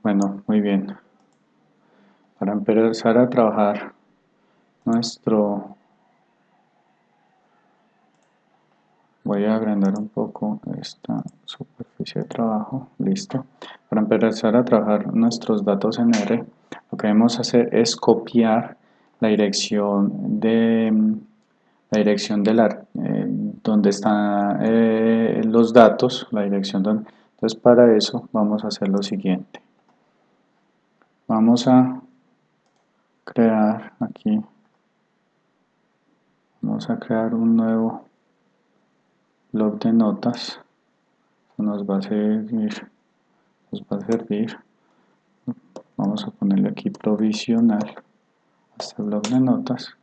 Bueno, muy bien. Para empezar a trabajar nuestro... Voy a agrandar un poco esta superficie de trabajo. Listo. Para empezar a trabajar nuestros datos en R, lo que debemos hacer es copiar la dirección donde están los datos, la dirección donde... Entonces para eso vamos a hacer lo siguiente. Vamos a crear aquí, vamos a crear un nuevo bloc de notas. Nos va a servir. Vamos a ponerle aquí provisional a este bloc de notas.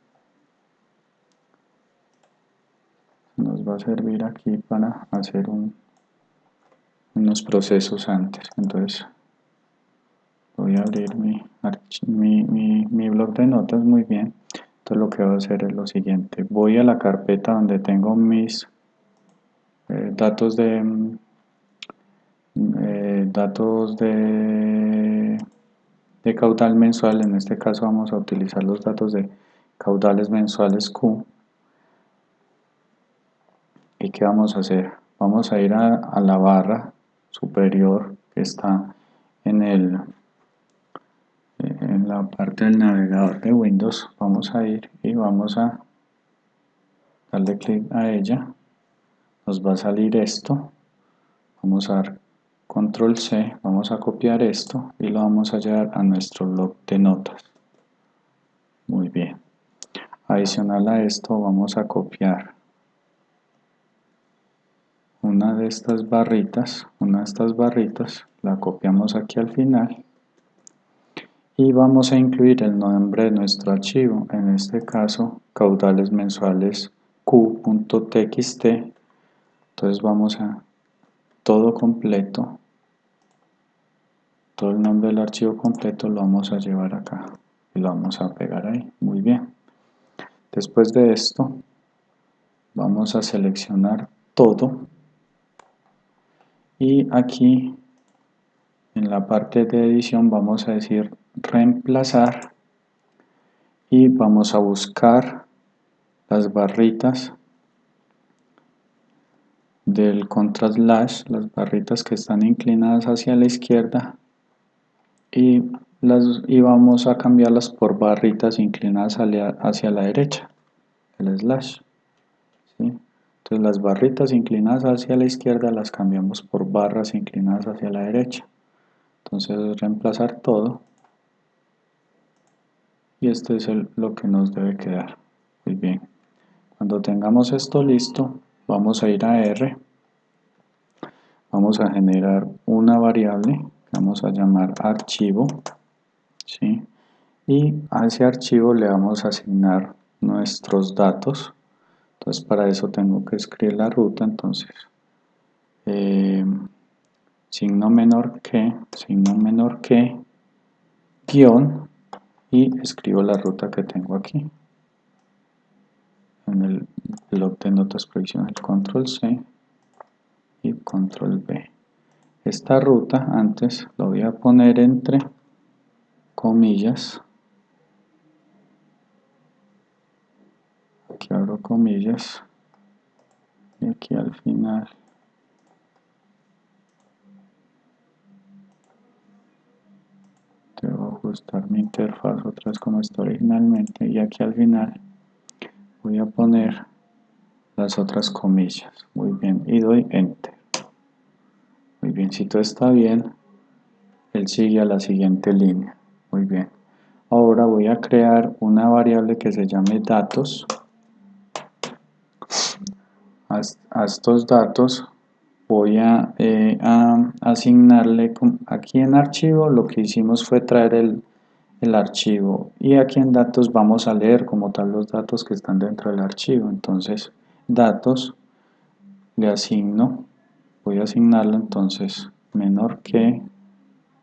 Nos va a servir aquí para hacer unos procesos antes. Entonces voy a abrir mi bloc de notas. Muy bien. Entonces lo que voy a hacer es lo siguiente. Voy a la carpeta donde tengo mis datos de caudal mensual. En este caso vamos a utilizar los datos de caudales mensuales Q. ¿Y qué vamos a hacer? Vamos a ir a la barra superior que está en la parte del navegador de Windows. Vamos a ir y vamos a darle clic a ella. Nos va a salir esto. Vamos a dar control C, vamos a copiar esto y lo vamos a llevar a nuestro bloc de notas. Muy bien. Adicional a esto vamos a copiar una de estas barritas, la copiamos aquí al final y vamos a incluir el nombre de nuestro archivo, en este caso caudales mensuales q.txt. Entonces vamos a todo completo, todo el nombre del archivo completo lo vamos a llevar acá y lo vamos a pegar ahí. Muy bien. Después de esto vamos a seleccionar todo y aquí en la parte de edición vamos a decir reemplazar y vamos a buscar las barritas del contra slash, las barritas que están inclinadas hacia la izquierda y vamos a cambiarlas por barritas inclinadas hacia la derecha, el slash, ¿sí? Entonces las barritas inclinadas hacia la izquierda las cambiamos por barras inclinadas hacia la derecha. Entonces reemplazar todo y este es lo que nos debe quedar. Muy bien. Cuando tengamos esto listo, vamos a ir a R, vamos a generar una variable que vamos a llamar archivo, ¿sí? Y a ese archivo le vamos a asignar nuestros datos. Entonces para eso tengo que escribir la ruta, entonces signo menor que, guión, y escribo la ruta que tengo aquí en el bloc de notas provisional, control C y control V. Esta ruta antes lo voy a poner entre comillas, aquí abro comillas y aquí al final debo ajustar mi interfaz otra vez como está originalmente y aquí al final voy a poner las otras comillas. Muy bien, y doy enter. Muy bien, si todo está bien, él sigue a la siguiente línea. Muy bien. Ahora voy a crear una variable que se llame datos. A estos datos voy a asignarle, aquí en archivo lo que hicimos fue traer el archivo y aquí en datos vamos a leer como tal los datos que están dentro del archivo. Entonces datos le asigno, voy a asignarlo entonces menor que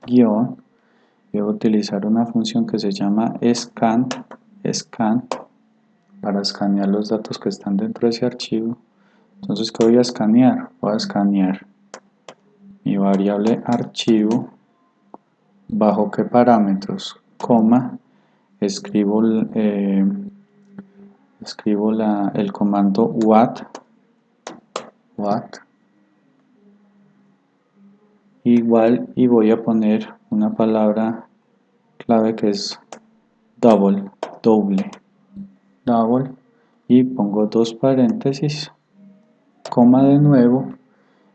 guión, debo utilizar una función que se llama scan para escanear los datos que están dentro de ese archivo. Entonces, ¿qué voy a escanear? Voy a escanear mi variable archivo bajo qué parámetros, coma, escribo, el comando what igual, y voy a poner una palabra clave que es doble, y pongo dos paréntesis, coma de nuevo,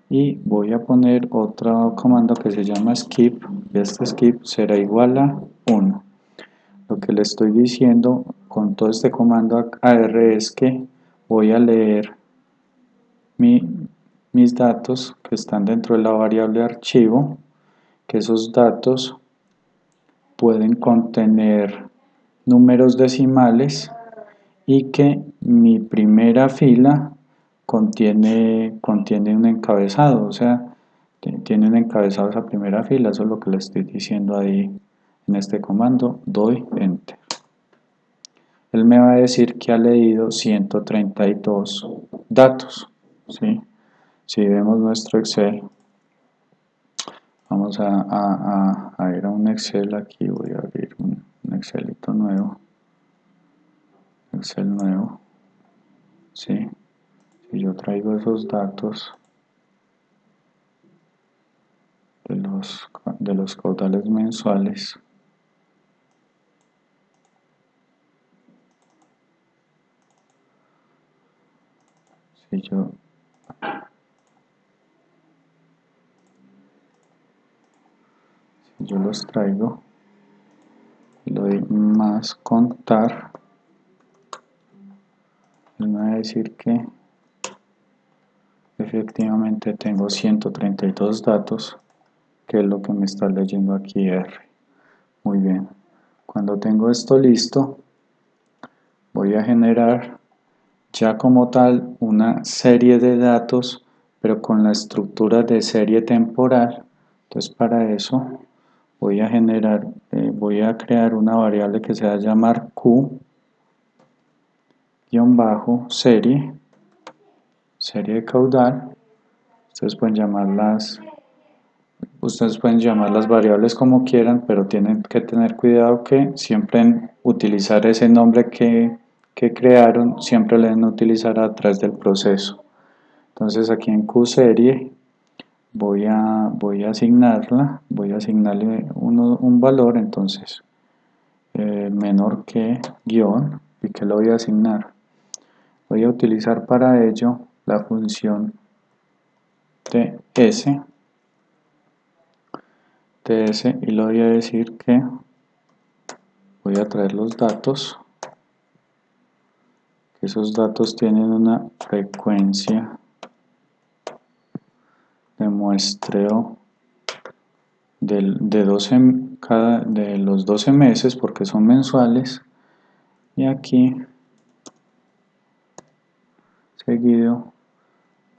y voy a poner otro comando que se llama skip, y este skip será igual a 1. Lo que le estoy diciendo con todo este comando AR es que voy a leer mis datos que están dentro de la variable archivo, que esos datos pueden contener números decimales y que mi primera fila contiene un encabezado, o sea, tiene un encabezado esa primera fila. Eso es lo que le estoy diciendo ahí en este comando. Doy enter. Él me va a decir que ha leído 132 datos, ¿sí? Si vemos nuestro Excel, vamos a ir a un Excel. Aquí voy a abrir un Excelito nuevo, Excel nuevo, ¿sí? Si yo traigo esos datos de los caudales mensuales, si yo los traigo, le doy más contar, él me va a decir que efectivamente tengo 132 datos, que es lo que me está leyendo aquí R. Muy bien. Cuando tengo esto listo, voy a generar ya como tal una serie de datos, pero con la estructura de serie temporal. Entonces, para eso voy voy a crear una variable que se va a llamar Q-serie, serie de caudal. Ustedes pueden llamar las variables como quieran, pero tienen que tener cuidado que siempre en utilizar ese nombre que crearon, siempre lo deben utilizar a través del proceso. Entonces aquí en QSerie voy a asignarle un valor. Entonces menor que guión. ¿Y qué lo voy a asignar? Voy a utilizar para ello la función ts, y le voy a decir que voy a traer los datos, que esos datos tienen una frecuencia de muestreo de los 12 meses, porque son mensuales. Y aquí seguido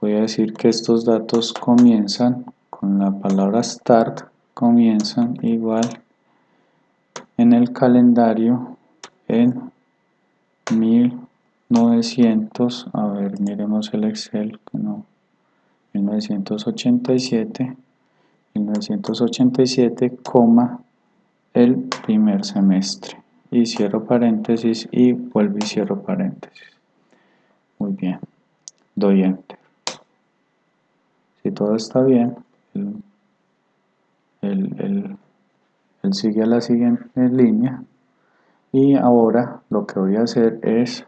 voy a decir que estos datos comienzan con la palabra start, comienzan igual en el calendario en 1900, a ver, miremos el Excel, que no, 1987, coma, el primer semestre, y cierro paréntesis y vuelvo y cierro paréntesis. Muy bien, doy enter. Si todo está bien, él sigue a la siguiente línea, y ahora lo que voy a hacer es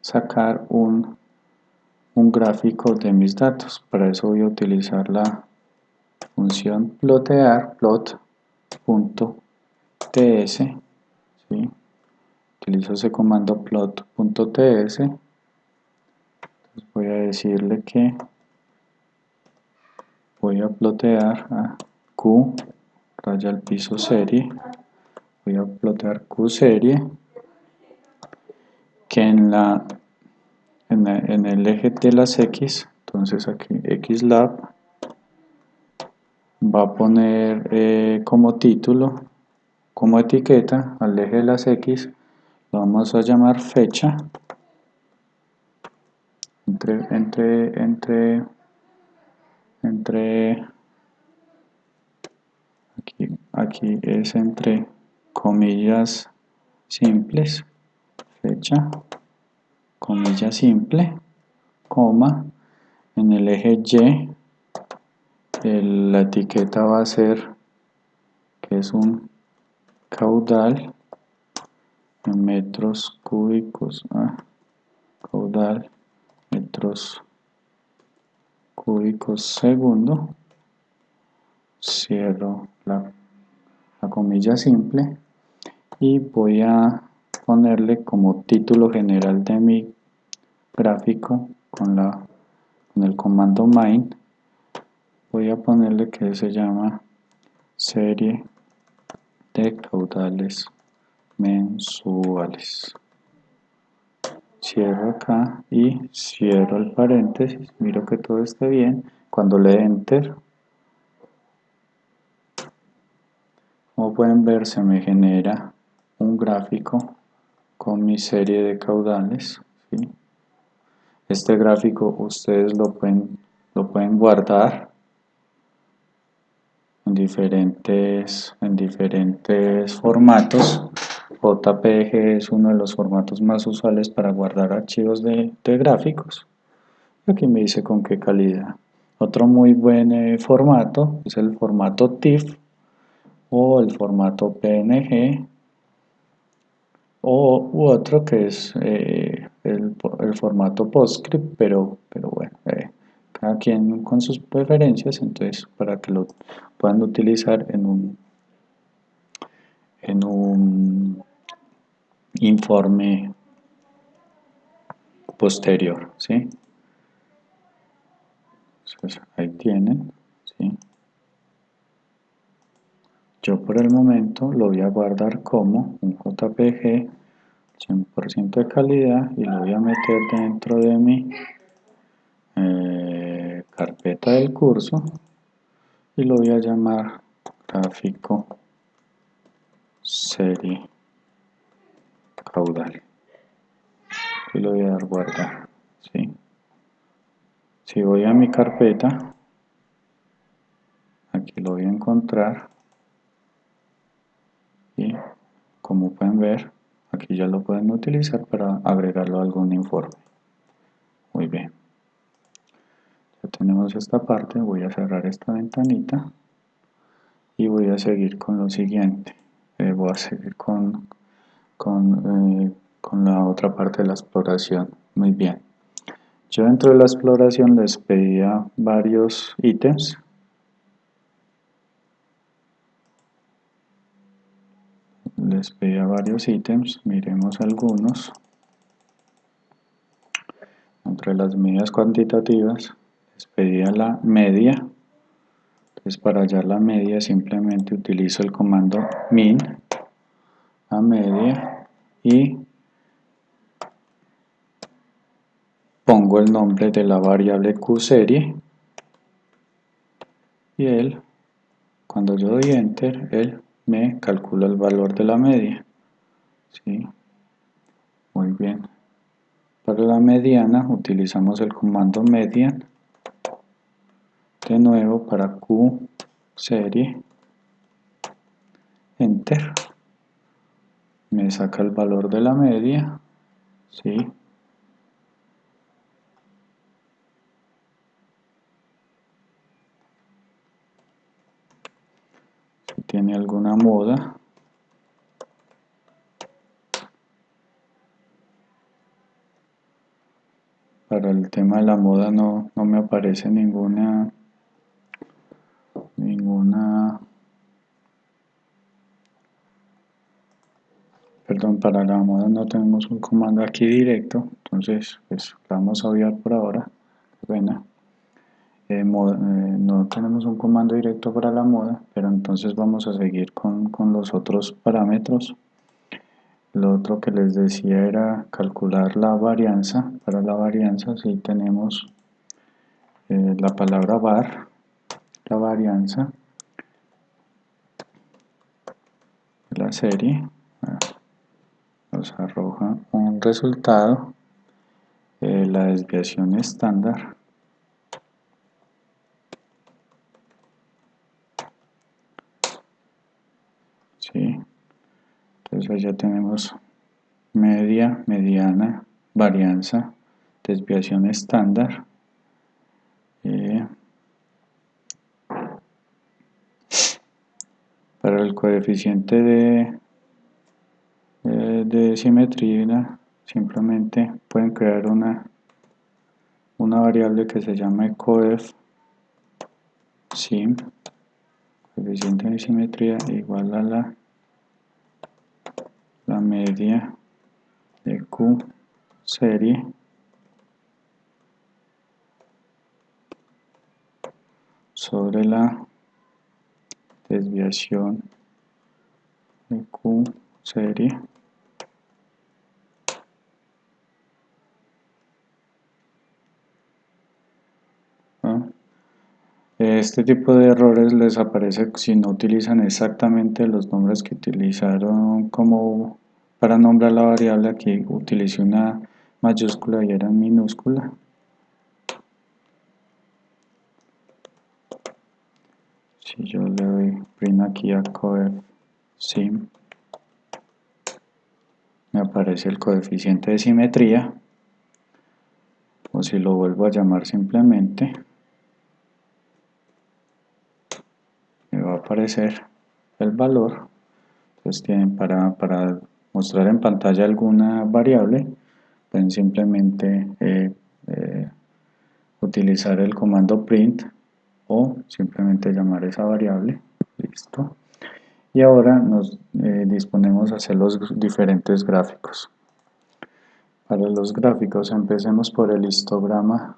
sacar un gráfico de mis datos. Para eso voy a utilizar la función plotear, plot.ts, ¿sí? Utilizo ese comando plot.ts. Voy a decirle que voy a plotear a Q raya al piso serie, voy a plotear Q serie, que en el eje de las X, entonces aquí xlab va a poner como título, como etiqueta al eje de las X, lo vamos a llamar fecha, aquí es entre comillas simples, fecha, comilla simple, coma, en el eje Y, la etiqueta va a ser que es un caudal en metros cúbicos, caudal, metros cúbicos segundo, cierro la comilla simple y voy a ponerle como título general de mi gráfico con el comando main, voy a ponerle que se llama serie de caudales mensuales. Cierro acá y cierro el paréntesis, miro que todo esté bien. Cuando le dé enter, como pueden ver, se me genera un gráfico con mi serie de caudales, ¿sí? Este gráfico ustedes lo pueden guardar en diferentes formatos. JPG es uno de los formatos más usuales para guardar archivos de gráficos. Aquí me dice con qué calidad. Otro muy buen formato es el formato TIFF o el formato PNG u otro que es el formato PostScript, pero bueno, cada quien con sus preferencias, entonces para que lo puedan utilizar en un informe posterior, ¿sí? Entonces, ahí tienen, ¿sí? Yo por el momento lo voy a guardar como un JPG 100% de calidad y lo voy a meter dentro de mi carpeta del curso y lo voy a llamar gráfico serie caudal y lo voy a dar guardar, ¿sí? Si voy a mi carpeta, aquí lo voy a encontrar y como pueden ver, aquí ya lo pueden utilizar para agregarlo a algún informe. Muy bien, ya tenemos esta parte, voy a cerrar esta ventanita y voy a seguir con lo siguiente. Voy a seguir con la otra parte de la exploración. Muy bien. Yo dentro de la exploración les pedía varios ítems. Miremos algunos. Entre las medidas cuantitativas les pedía la media. Entonces para hallar la media simplemente utilizo el comando min a media y pongo el nombre de la variable qserie y cuando yo doy enter, él me calcula el valor de la media. ¿Sí? Muy bien. Para la mediana utilizamos el comando median. De nuevo para qserie, enter. Me saca el valor de la media. ¿Sí? Si tiene alguna moda. Para el tema de la moda no me aparece ninguna perdón, para la moda no tenemos un comando aquí directo, entonces pues vamos a obviar por ahora. Qué pena. No tenemos un comando directo para la moda, pero entonces vamos a seguir con los otros parámetros. Lo otro que les decía era calcular la varianza. Para la varianza sí tenemos la palabra var, la varianza de la serie. Nos arroja un resultado, la desviación estándar. ¿sí? Entonces ahí ya tenemos media, mediana, varianza, desviación estándar. Para el coeficiente de simetría, simplemente pueden crear una variable que se llama coef sim, coeficiente de simetría igual a la media de Q serie sobre la desviación de Q serie ¿no? Este tipo de errores les aparece si no utilizan exactamente los nombres que utilizaron como para nombrar la variable. Aquí utilicé una mayúscula y era en minúscula. Si yo le doy print aquí a coef sim, me aparece el coeficiente de simetría, o si lo vuelvo a llamar simplemente, me va a aparecer el valor. Entonces tienen para mostrar en pantalla alguna variable, pueden simplemente utilizar el comando print o simplemente llamar esa variable. Listo. Y ahora nos disponemos a hacer los diferentes gráficos. Para los gráficos empecemos por el histograma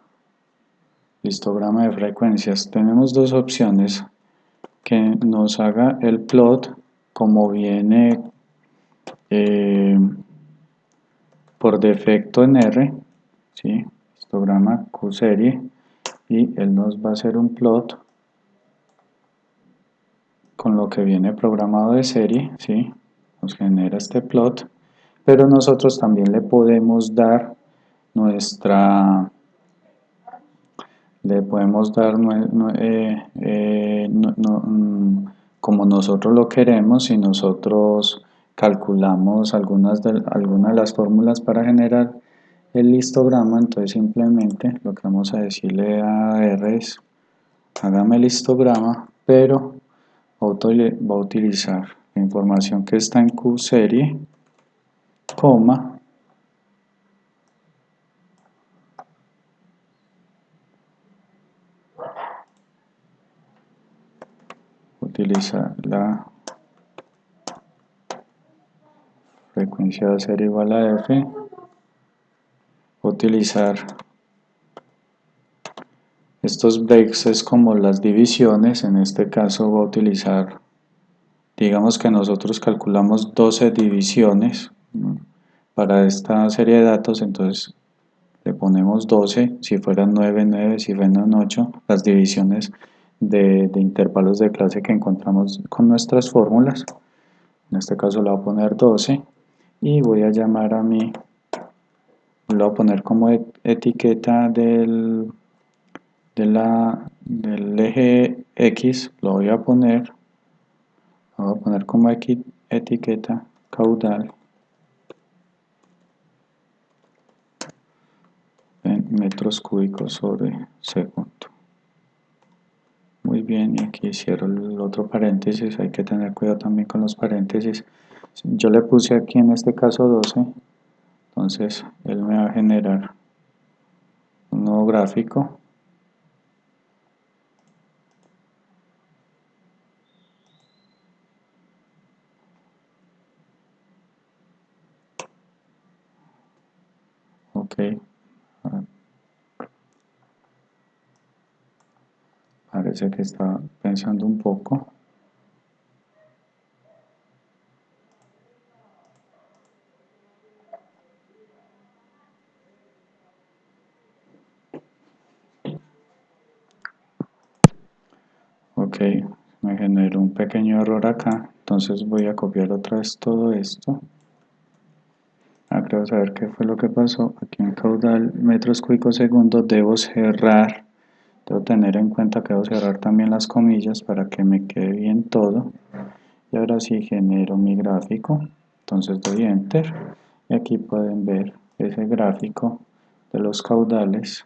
de frecuencias. Tenemos dos opciones: que nos haga el plot como viene por defecto en R, ¿sí? Histograma Q serie, y él nos va a hacer un plot con lo que viene programado de serie, ¿sí? Nos genera este plot, pero nosotros también le podemos dar nuestra como nosotros lo queremos. Si nosotros calculamos algunas de las fórmulas para generar el histograma, entonces simplemente lo que vamos a decirle a R es: hágame el histograma, pero va a utilizar la información que está en Q serie, coma, utiliza la frecuencia de serie igual a F, utilizar estos breaks es como las divisiones. En este caso va a utilizar, digamos que nosotros calculamos 12 divisiones, ¿no?, para esta serie de datos, entonces le ponemos 12, si fueran 9, 9, si fueran 8, las divisiones de intervalos de clase que encontramos con nuestras fórmulas. En este caso le voy a poner 12 y voy a llamar a mi, lo voy a poner como etiqueta del eje X, lo voy a poner como etiqueta caudal en metros cúbicos sobre segundo. Muy bien, y aquí cierro el otro paréntesis. Hay que tener cuidado también con los paréntesis. Yo le puse aquí en este caso 12, entonces él me va a generar un nuevo gráfico. Ok, parece que está pensando un poco. Ok, me generó un pequeño error acá, entonces voy a copiar otra vez todo esto. Creo saber qué fue lo que pasó. Aquí en caudal metros cúbicos segundo debo tener en cuenta que debo cerrar también las comillas para que me quede bien todo. y ahora sí genero mi gráfico. Entonces doy enter y aquí pueden ver ese gráfico de los caudales,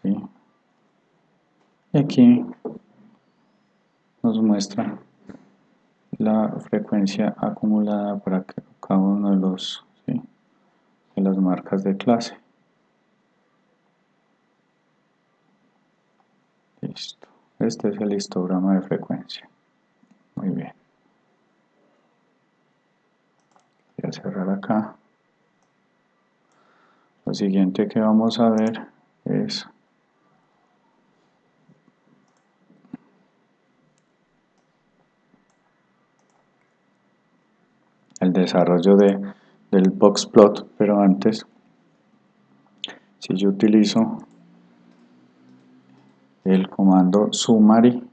¿sí? Y aquí nos muestra la frecuencia acumulada para cada uno de los, ¿sí?, de las marcas de clase. Listo. Este es el histograma de frecuencia. Muy bien. Voy a cerrar acá. Lo siguiente que vamos a ver es el desarrollo del boxplot, pero antes, si yo utilizo el comando summary,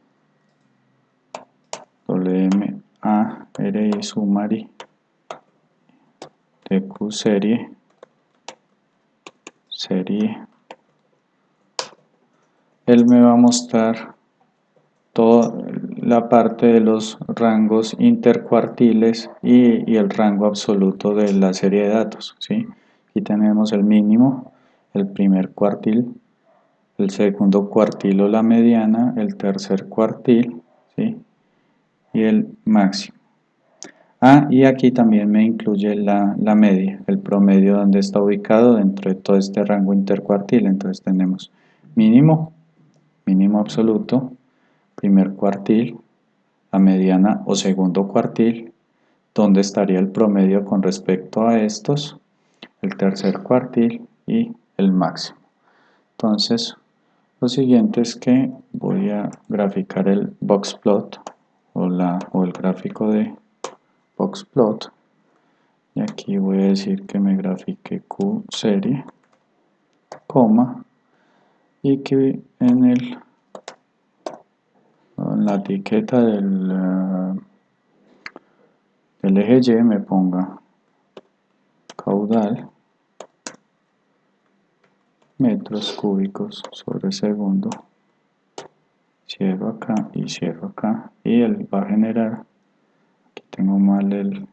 WMARI summary TQ serie, él me va a mostrar toda la parte de los rangos intercuartiles y el rango absoluto de la serie de datos, ¿sí? Aquí tenemos el mínimo, el primer cuartil, el segundo cuartil o la mediana, el tercer cuartil, ¿sí?, y el máximo. Y aquí también me incluye la media, el promedio donde está ubicado dentro de todo este rango intercuartil. Entonces tenemos mínimo, mínimo absoluto, primer cuartil, la mediana o segundo cuartil, donde estaría el promedio con respecto a estos, el tercer cuartil y el máximo. Entonces, lo siguiente es que voy a graficar el boxplot o el gráfico de boxplot, y aquí voy a decir que me grafique Q serie, coma, y que en la etiqueta del eje Y me ponga caudal metros cúbicos sobre segundo. Cierro acá y cierro acá, y él va a generar, aquí tengo mal el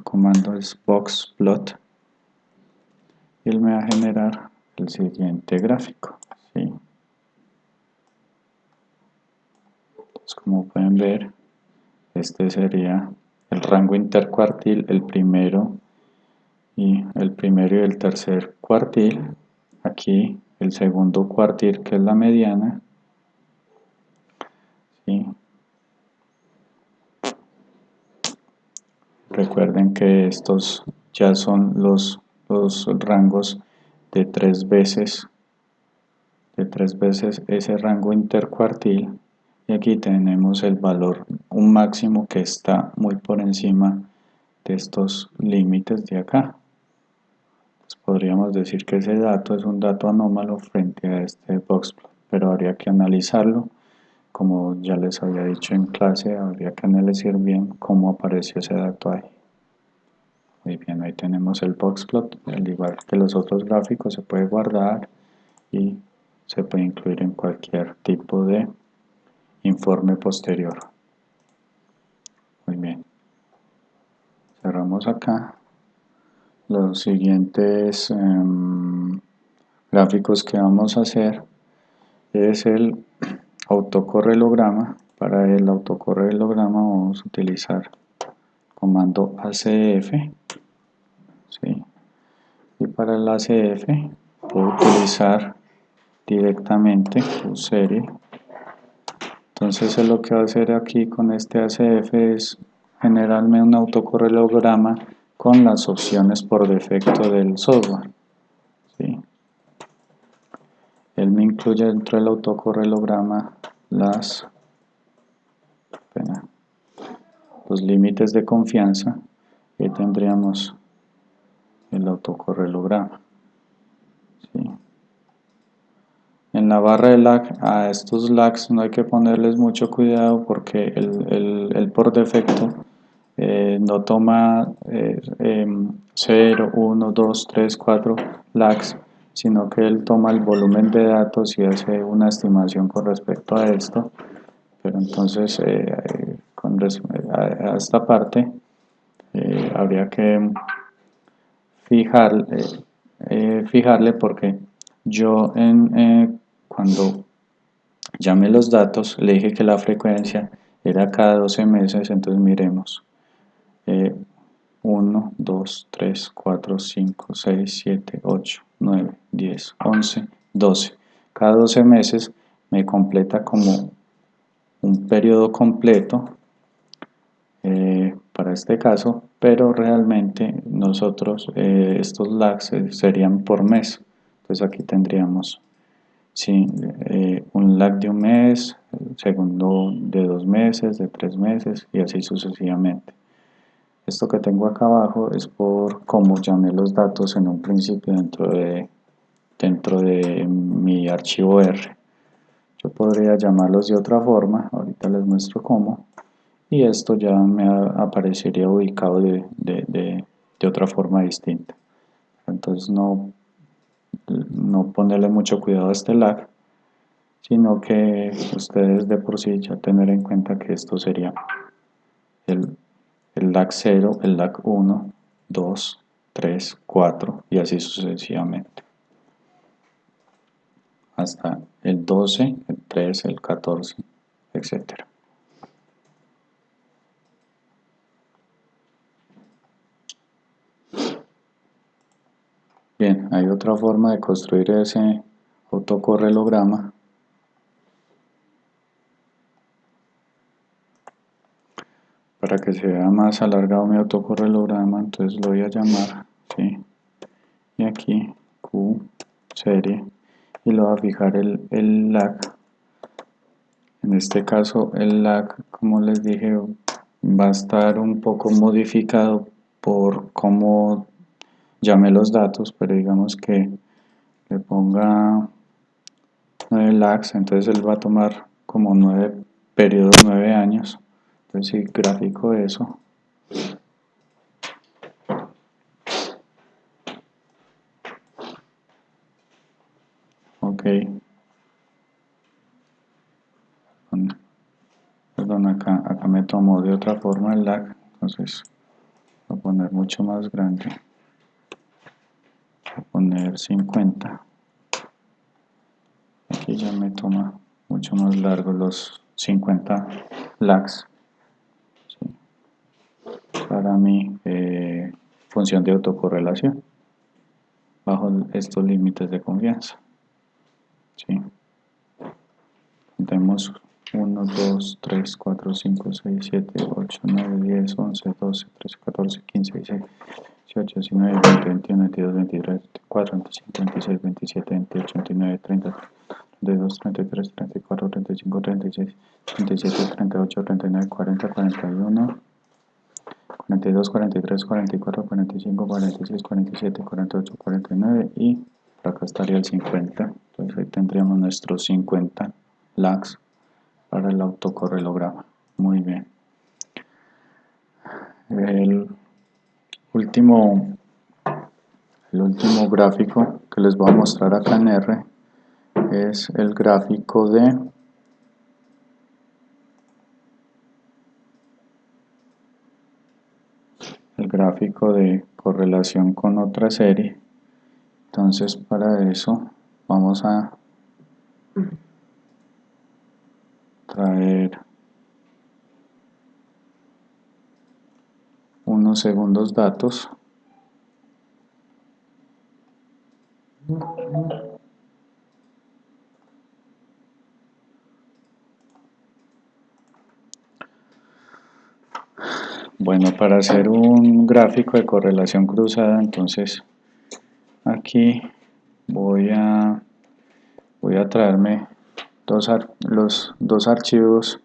comando es boxplot, y él me va a generar el siguiente gráfico, ¿sí? Entonces, como pueden ver, este sería el rango intercuartil, el primero y el tercer cuartil. Aquí el segundo cuartil, que es la mediana, ¿sí? Recuerden que estos ya son los rangos de tres veces ese rango intercuartil, y aquí tenemos el valor, un máximo que está muy por encima de estos límites de acá. Pues podríamos decir que ese dato es un dato anómalo frente a este boxplot, pero habría que analizarlo. Como ya les había dicho en clase, habría que analizar bien cómo apareció ese dato ahí. Muy bien, ahí tenemos el boxplot, al igual que los otros gráficos, se puede guardar y se puede incluir en cualquier tipo de informe posterior. Muy bien, cerramos acá. Los siguientes gráficos que vamos a hacer es el autocorrelograma. Para el autocorrelograma vamos a utilizar comando ACF, ¿sí? Y para el ACF puedo utilizar directamente serie. Entonces lo que va a hacer aquí con este ACF es generarme un autocorrelograma con las opciones por defecto del software, ¿sí? Él me incluye dentro del autocorrelograma los límites de confianza, que tendríamos el autocorrelograma, ¿sí? En la barra de lag, a estos lags no hay que ponerles mucho cuidado porque el por defecto no toma 0, 1, 2, 3, 4 lags, sino que él toma el volumen de datos y hace una estimación con respecto a esto. pero entonces a esta parte habría que fijarle porque yo cuando llamé los datos le dije que la frecuencia era cada 12 meses, entonces miremos 1, 2, 3, 4, 5, 6, 7, 8, 9, 10, 11, 12. Cada 12 meses me completa como un periodo completo para este caso, pero realmente nosotros estos lags serían por mes. Entonces aquí tendríamos sí, un lag de un mes, el segundo de 2 meses, de 3 meses y así sucesivamente. Esto que tengo acá abajo es por cómo llamé los datos en un principio dentro de mi archivo R. Yo podría llamarlos de otra forma, ahorita les muestro cómo, y esto ya me aparecería ubicado de otra forma distinta. Entonces no ponerle mucho cuidado a este lag, sino que ustedes de por sí ya tener en cuenta que esto sería el lag 0, el lag 1, 2, 3, 4 y así sucesivamente. Hasta el 12, el 13, el 14, etc. Bien, hay otra forma de construir ese autocorrelograma. Para que se vea más alargado mi autocorrelograma, entonces lo voy a llamar, ¿sí? Y aquí Q serie y lo voy a fijar el lag. En este caso el lag, como les dije, va a estar un poco modificado por cómo llamé los datos, pero digamos que le ponga 9 lags, entonces él va a tomar como 9 periodos, 9 años. Entonces si gráfico eso, ok, perdón, acá me tomó de otra forma el lag, entonces voy a poner mucho más grande, voy a poner 50, aquí ya me toma mucho más largo los 50 lags, ¿sí? Para mi función de autocorrelación bajo estos límites de confianza, ¿sí? Contemos 1, 2, 3, 4, 5, 6, 7, 8, 9, 10, 11, 12, 13, 14, 15, 16, 18, 19, 20, 21, 22, 23, 24, 25, 26, 27, 28, 29, 30, 32, 33, 34, 35, 36, 37, 38, 39, 40, 41, 42, 43, 44, 45, 46, 47, 48, 49 y por acá estaría el 50. Entonces ahí tendríamos nuestros 50 lags para el autocorrelograma. Muy bien. El último gráfico que les voy a mostrar acá en R es el gráfico de correlación con otra serie. Entonces para eso vamos a traer unos segundos datos bueno, para hacer un gráfico de correlación cruzada, entonces aquí voy a traerme los dos archivos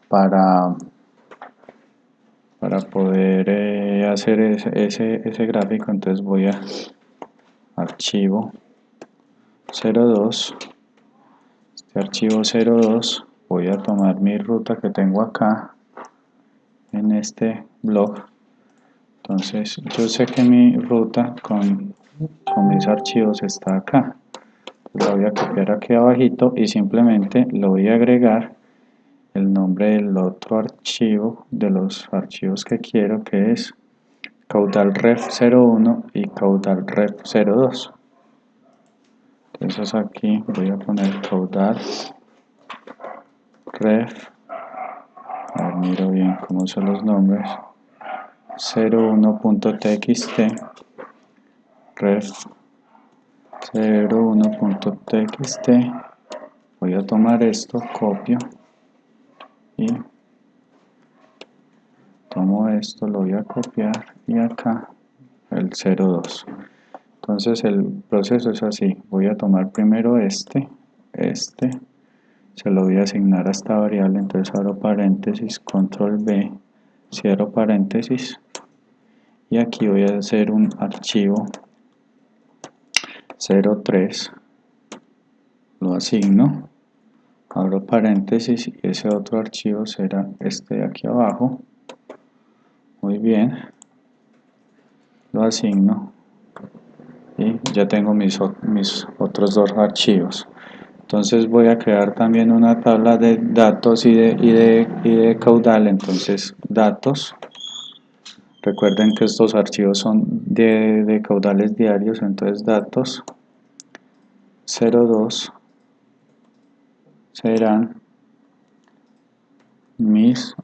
para poder hacer ese gráfico. Entonces voy a archivo 02, este archivo 02, voy a tomar mi ruta que tengo acá en este blog. Entonces yo sé que mi ruta con mis archivos está acá. La voy a copiar aquí abajito y simplemente lo voy a agregar el nombre del otro archivo, de los archivos que quiero, que es caudal ref01 y caudal ref02. Entonces aquí voy a poner caudal ref, a ver, miro bien cómo son los nombres, 01.txt, ref 01.txt. Voy a tomar esto, copio y tomo esto, lo voy a copiar y acá el 02. Entonces el proceso es así, voy a tomar primero este, se lo voy a asignar a esta variable, entonces abro paréntesis, control B, cierro paréntesis y aquí voy a hacer un archivo 03, lo asigno, abro paréntesis y ese otro archivo será este de aquí abajo. Muy bien, lo asigno y ya tengo mis otros dos archivos. Entonces voy a crear también una tabla de datos y de caudal. Entonces datos, recuerden que estos archivos son de caudales diarios, entonces datos 02 serán mis,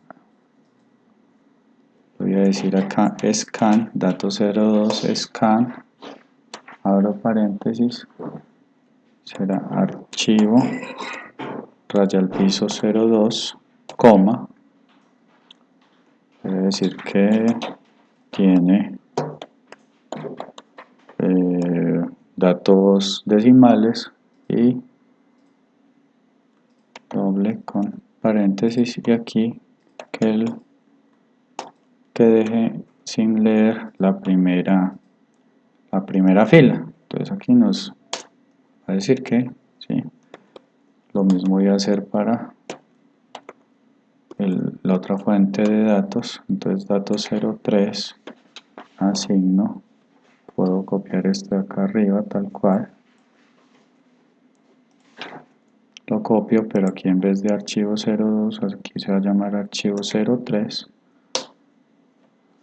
voy a decir acá scan, datos 02 scan, abro paréntesis, será archivo raya al piso 02, coma, quiere decir que tiene datos decimales y doble con paréntesis y aquí que deje sin leer la primera fila. Entonces aquí nos va a decir que sí, lo mismo voy a hacer para la otra fuente de datos. Entonces datos 03 asigno, puedo copiar esto de acá arriba tal cual, lo copio, pero aquí en vez de archivo 02 aquí se va a llamar archivo 03.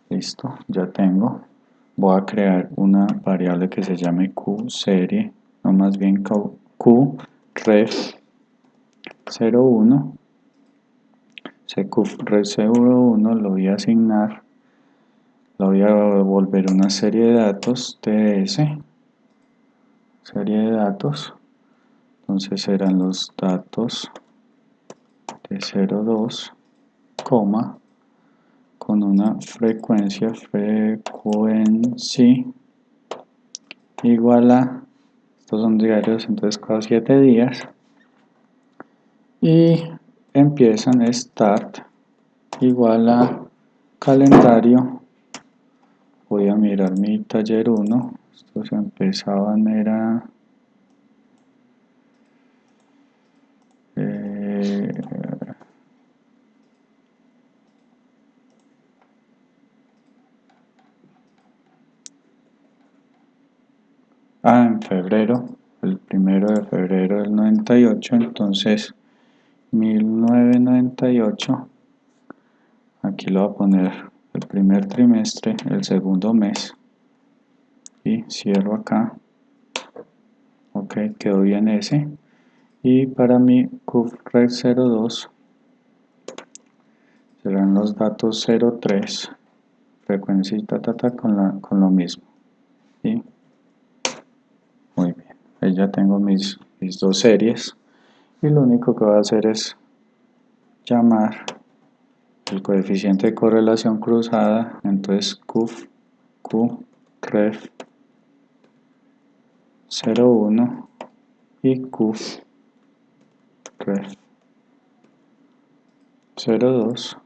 Listo, ya tengo. Voy a crear una variable que se llame qserie, no, más bien qref01. Ese qref01 lo voy a asignar, lo voy a devolver una serie de datos ts, serie de datos. Entonces serán los datos de 02, coma, con una frecuencia igual a, estos son diarios, entonces cada 7 días, y empiezan start igual a calendario. Voy a mirar mi taller 1, estos empezaban era en febrero, el 1 de febrero del 98, entonces 1998, aquí lo voy a poner el primer trimestre, el segundo mes, y cierro acá, ok, quedó bien ese, y para mi qref02 serán los datos 03, frecuencia y con lo mismo, ¿sí? Muy bien, ahí ya tengo mis dos series, y lo único que voy a hacer es llamar el coeficiente de correlación cruzada, entonces qref01 y qref02,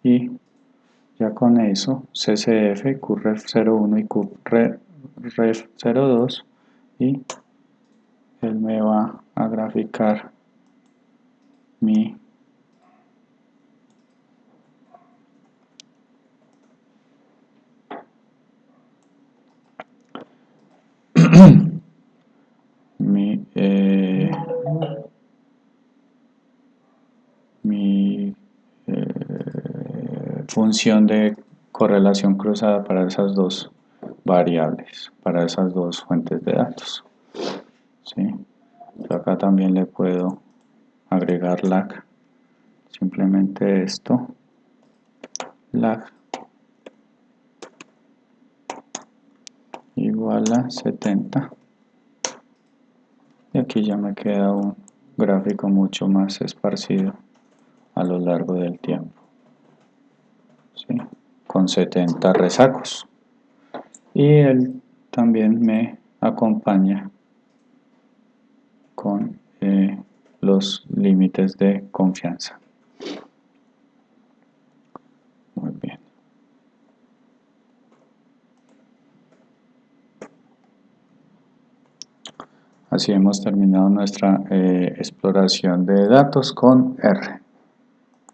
y ya con eso ccf, qref01 y qref02, y él me va a graficar mi mi función de correlación cruzada para esas dos variables, para esas dos fuentes de datos. ¿Sí? Yo acá también le puedo agregar lag, simplemente esto, lag igual a 70, y aquí ya me queda un gráfico mucho más esparcido a lo largo del tiempo, ¿sí? Con 70 resacos, y él también me acompaña con los límites de confianza. Muy bien. Así hemos terminado nuestra exploración de datos con R.